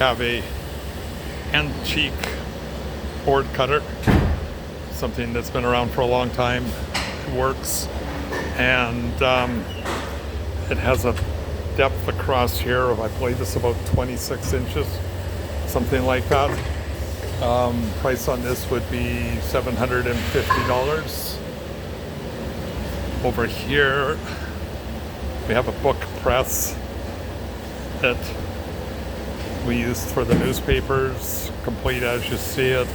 have a antique board cutter, something that's been around for a long time. It works, and it has a depth across here of, I believe it's about 26 inches, something like that. Price on this would be $750. Over here we have a book press that we used for the newspapers, complete as you see it.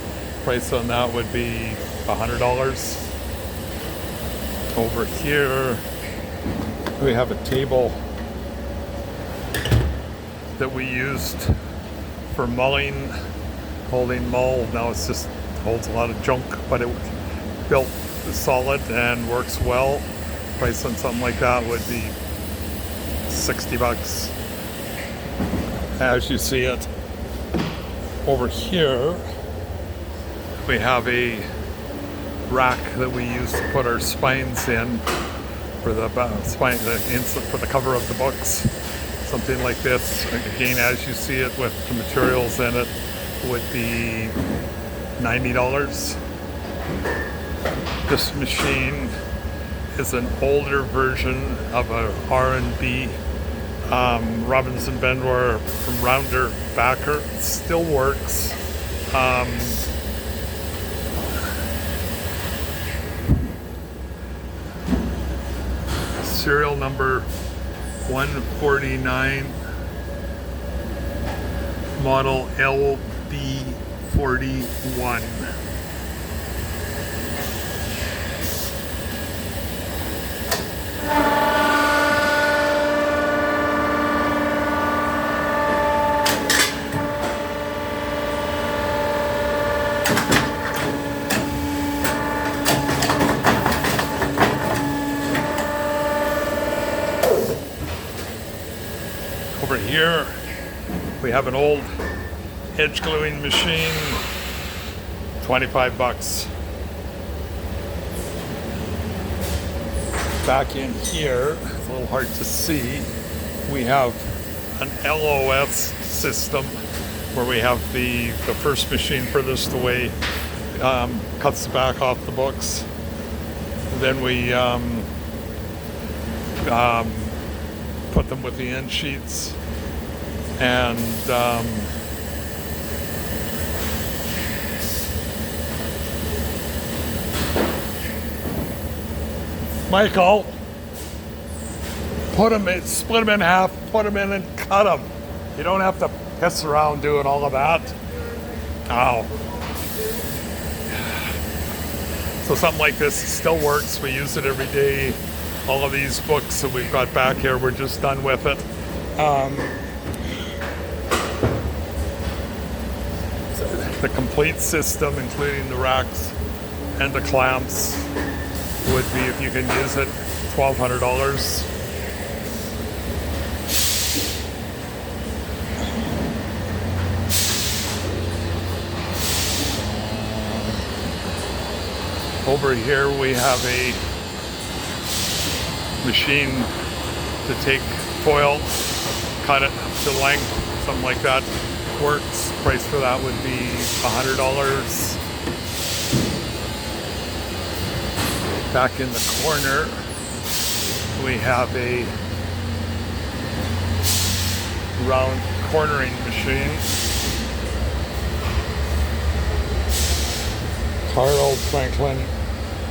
Price on that would be $100. Over here we have a table that we used for mulling, holding mull. Now it's just holds a lot of junk, but it built solid and works well. Price on something like that would be $60 as you see it. Over here we have a rack that we use to put our spines in for the spine, for the cover of the books. Something like this, again as you see it with the materials in it, would be $90. This machine is an older version of a R&B Robinson Bendware from Rounder backer. It still works. Serial number 149, model LB41. Over here we have an old edge gluing machine, $25. Back in here, it's a little hard to see, we have an LOS system where we have the first machine furthest away, cuts the back off the books. Then we put them with the end sheets, and Michael, split them in half, put them in and cut them. You don't have to piss around doing all of that. Ow. So something like this still works. We use it every day. All of these books that we've got back here, we're just done with it. The complete system, including the racks and the clamps, would be, if you can use it, $1,200. Over here we have a machine to take foil, cut it to length, something like that. Works. Price for that would be $100. Back in the corner we have a round cornering machine. Carl Franklin.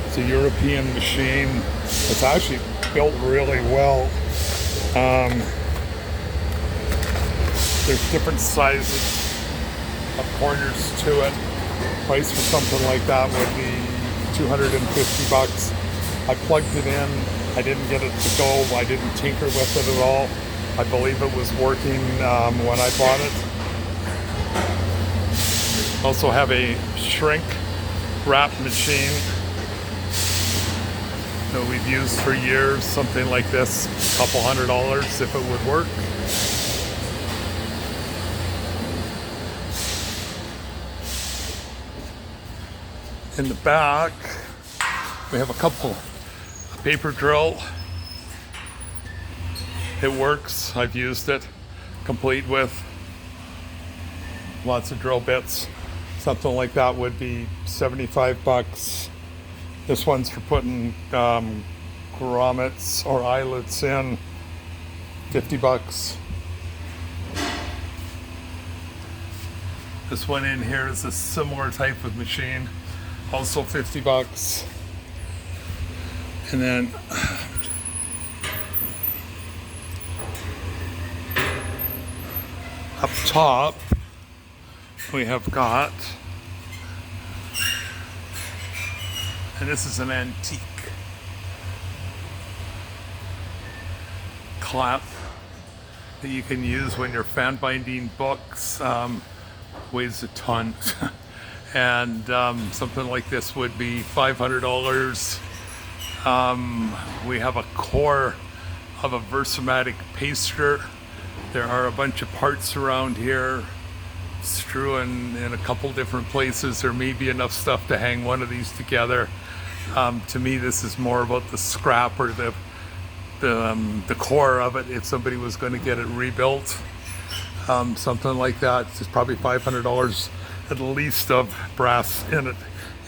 It's a European machine. It's actually built really well. There's different sizes of corners to it. Price for something like that would be $250. I plugged it in. I didn't get it to go. I didn't tinker with it at all. I believe it was working when I bought it. Also have a shrink wrap machine that we've used for years, something like this, $200 if it would work. In the back, we have a paper drill. It works. I've used it, complete with lots of drill bits. Something like that would be 75 bucks. This one's for putting grommets or eyelets in, 50 bucks. This one in here is a similar type of machine, also 50 bucks. And then up top, we have got, and this is an antique clamp that you can use when you're fan binding books. Weighs a ton. And something like this would be $500. We have a core of a Versamatic paster. There are a bunch of parts around here strewn in a couple different places. There may be enough stuff to hang one of these together. To me, this is more about the scrap or the core of it if somebody was going to get it rebuilt. Something like that. It's probably $500 at least of brass in it.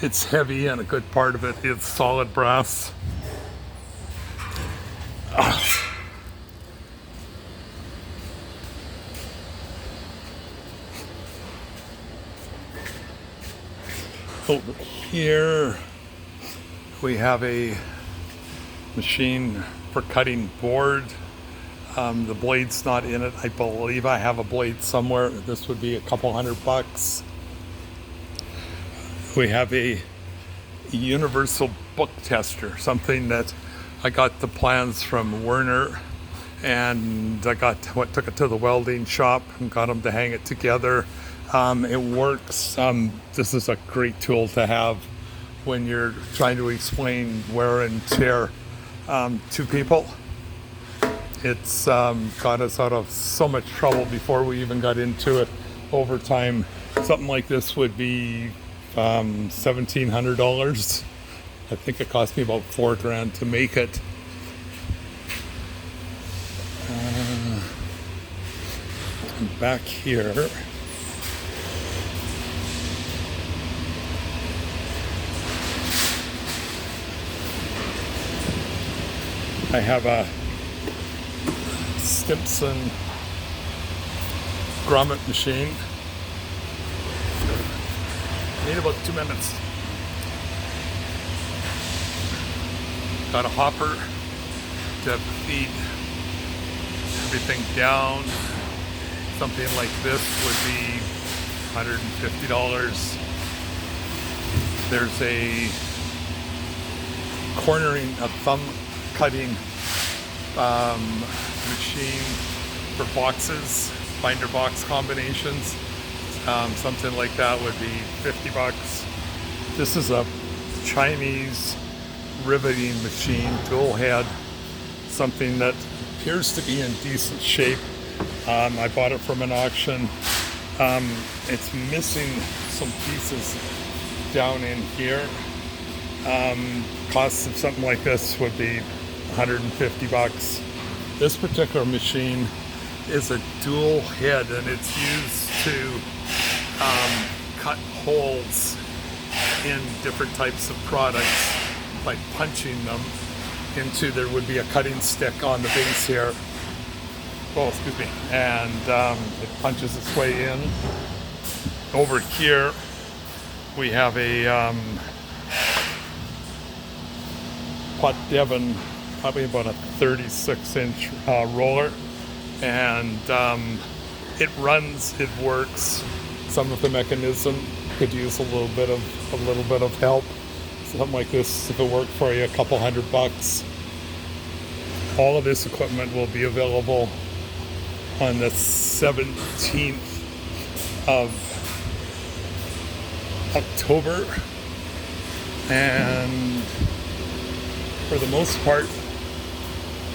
It's heavy and a good part of it is solid brass. Over here we have a machine for cutting board. The blade's not in it. I believe I have a blade somewhere. This would be a couple $100. We have a universal book tester, something that I got the plans from Werner, and I took it to the welding shop and got them to hang it together. It works. This is a great tool to have when you're trying to explain wear and tear to people. It's got us out of so much trouble before we even got into it over time. Something like this would be $1,700. I think it cost me about $4,000 to make it. And back here, I have a Stimson grommet machine. Need about 2 minutes. Got a hopper to feed everything down. Something like this would be $150. There's a cornering, a thumb cutting machine for boxes, binder box combinations. Something like that would be 50 bucks. This is a Chinese riveting machine, dual head, something that appears to be in decent shape. I bought it from an auction. It's missing some pieces down in here. Cost of something like this would be 150 bucks. This particular machine is a dual head, and it's used to cut holes in different types of products by punching them into, there would be a cutting stick on the base here. Oh, excuse me. And it punches its way in. Over here, we have a Pot Devon, probably about a 36-inch roller, and it runs, it works. Some of the mechanism could use a little bit of help. Something like this, if it worked for you, a couple $100. All of this equipment will be available on the 17th of October, and for the most part,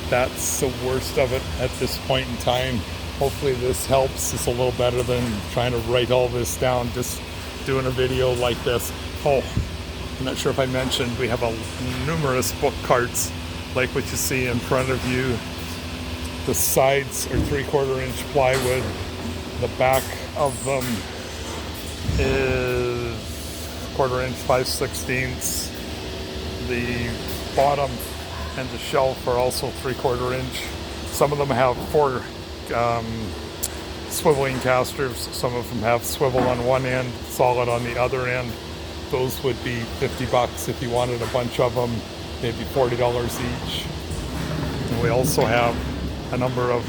that's the worst of it at this point in time. Hopefully this helps. It's a little better than trying to write all this down, just doing a video like this. Oh, I'm not sure if I mentioned, we have numerous book carts like what you see in front of you. The sides are 3/4 inch plywood. The back of them is 1/4 inch, 5/16. The bottom and the shelf are also 3/4 inch. Some of them have 4 swiveling casters. Some of them have swivel on one end, solid on the other end. Those would be $50 if you wanted a bunch of them. They'd be $40 each. And we also have a number of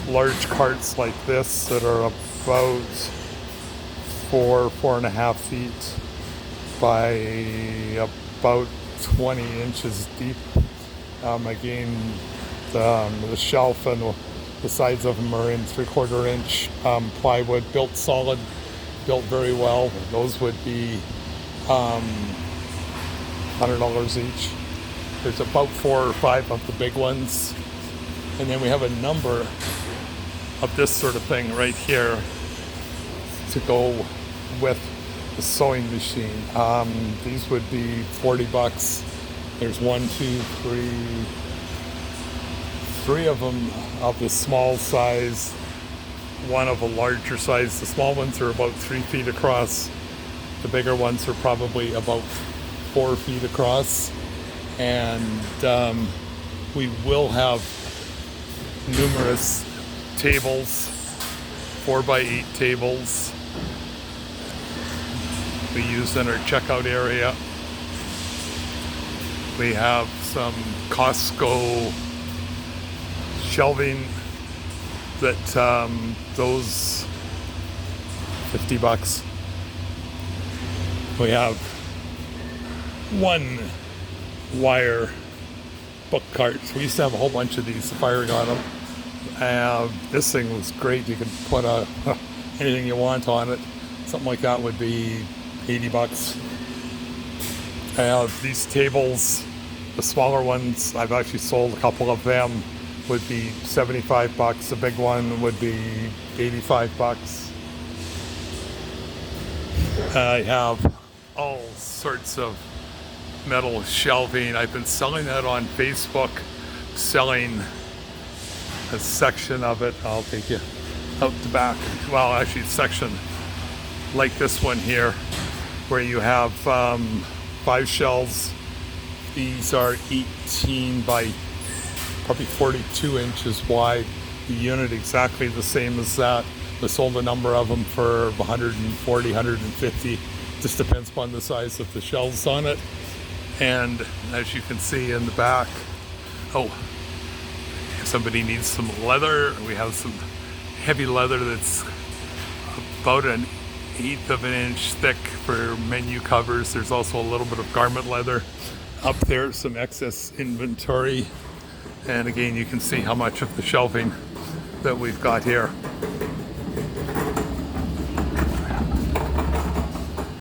large carts like this that are about 4.5 feet by about 20 inches deep. Again, the shelf and the sides of them are in 3/4 inch plywood, built solid, built very well. Those would be $100 each. There's about 4 or 5 of the big ones. And then we have a number of this sort of thing right here to go with the sewing machine. These would be $40. There's 1, 2, 3 of them of the small size, 1 of a larger size. The small ones are about 3 feet across. The bigger ones are probably about 4 feet across. And we will have numerous tables, 4x8 tables we use in our checkout area. We have some Costco shelving that those $50. We have 1 wire book carts. We used to have a whole bunch of these. The fire got them. This thing was great. You could put anything you want on it. Something like that would be $80. I have these tables, the smaller ones. I've actually sold a couple of them. Would be $75. The big one would be $85. I have all sorts of metal shelving. I've been selling that on Facebook, selling a section of it. I'll take you out the back. Well, actually, a section like this one here, where you have 5 shelves. These are 18 by probably 42 inches wide. The unit exactly the same as that. I sold a number of them for 140, 150. Just depends upon the size of the shelves on it. And as you can see in the back, if somebody needs some leather, we have some heavy leather that's about 1/8 of an inch thick for menu covers. There's also a little bit of garment leather up there, some excess inventory. And again, you can see how much of the shelving that we've got here.